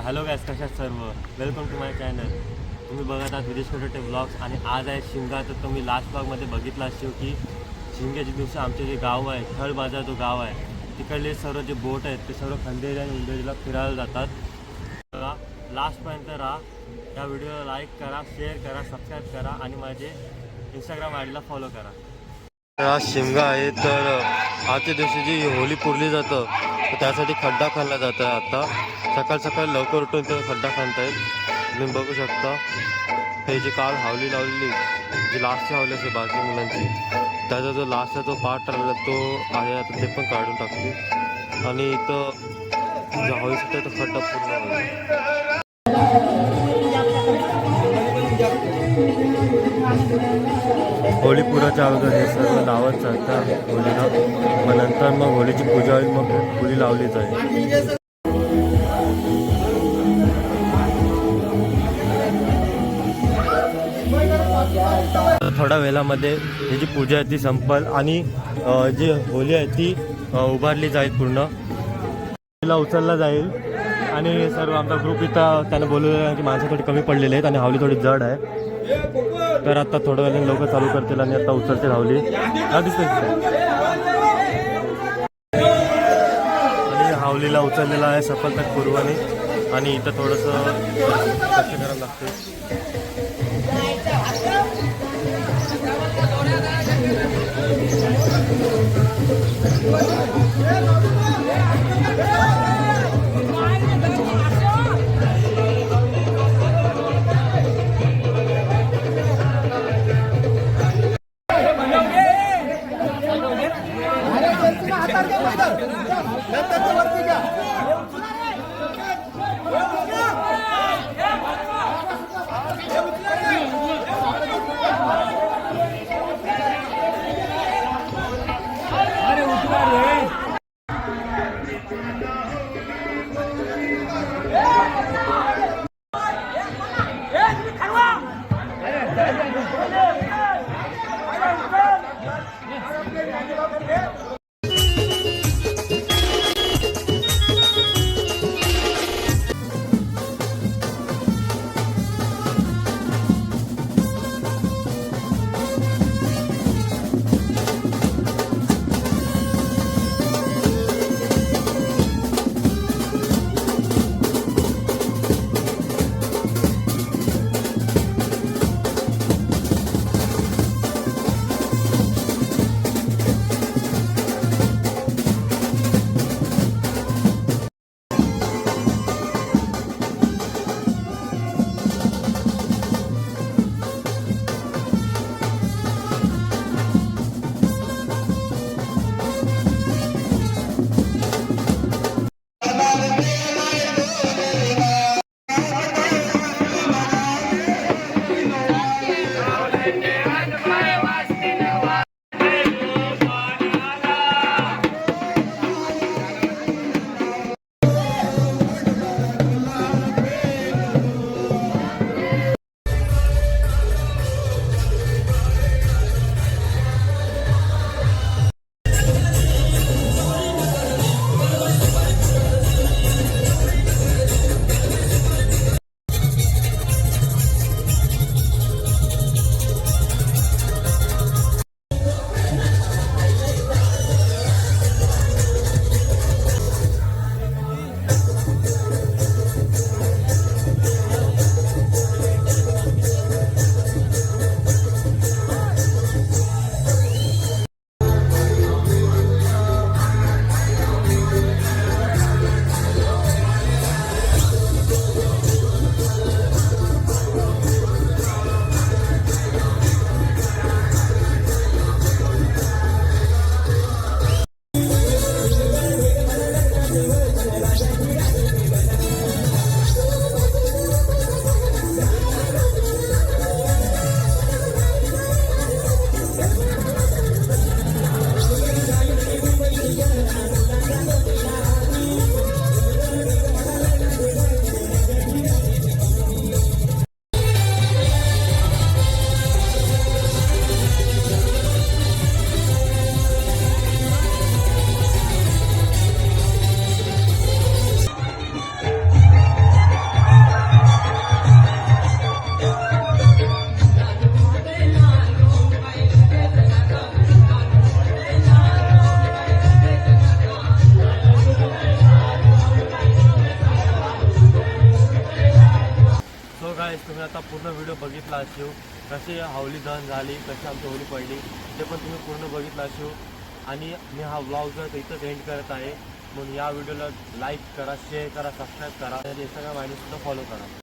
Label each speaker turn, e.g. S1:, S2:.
S1: Hello gas, कशात सर्व welcome to my channel. तुम्ही बघत आहात विदेश छोटे ब्लॉग्स आणि आज आहे शिमगा. तर तुम्ही लास्ट ब्लॉगमध्ये बघितला असेल की शिमग्याच्या दिवशी आमचे जे गाव आहे थळ बाजार जो गाव आहे तिकडले सर्व जे बोट आहेत ते सर्व खंदेरी आणि उंदेरीला फिरायला जातात. लास्टपर्यंत राहा. या व्हिडिओला लाईक करा, शेअर करा, सबस्क्राईब करा आणि माझे इंस्टाग्राम आय डीला फॉलो करा. हा शिमगा आहे. तर आजच्या दिवशी जी होळी पुरली जातं तर त्यासाठी खड्डा खाल्ला जातं. आता सकाळ सकाळ लवकर उठून ते खड्डा खाणतायत. तुम्ही बघू शकता हे जे काल हावली लावलेली जी लास्टची हावली असते बाकी मुलांची त्याचा जो लास्टचा जो पार्ट राहिलेला तो आहे आता ते पण काढून टाकते आणि इथं जो हावलीसाठी तो खड्डा पूर्ण होईल. होळी पुराच्या अगोदर हे सर्व लावत जातात होळीला. मग नंतर मग होळीची पूजा होईल, मग होळी लावली जाईल. थोड्या वेळामध्ये ही जी पूजा आहे ती संपल आणि जी होळी आहे ती उभारली जाईल. पूर्ण तिला उचलला जाईल आणि सर्व आमचा ग्रुप इथं त्यानं बोलवलं की माणसं थोडी कमी पडलेली आहेत आणि हावली थोडी जड आहे. तर आता थोड्या वेळाने लोक चालू करतील आणि आता उचलतील हावली. आणि हावलीला उचललेला आहे सफलतापूर्वाने आणि इथं थोडंसं कष्ट करायला लागते. पूर्ण व्हिडिओ बघितला असेल, कशी हावली दहन झाली, कशी आमची होळी पडली ते पण तुम्ही पूर्ण बघितलं असेल. आणि मी हा व्लॉग जर इथंच एंड करत आहे. म्हणून या व्हिडिओला लाईक करा, शेअर करा, सबस्क्राईब करा आणि इंस्टाग्राम आय डीसुद्धा फॉलो करा.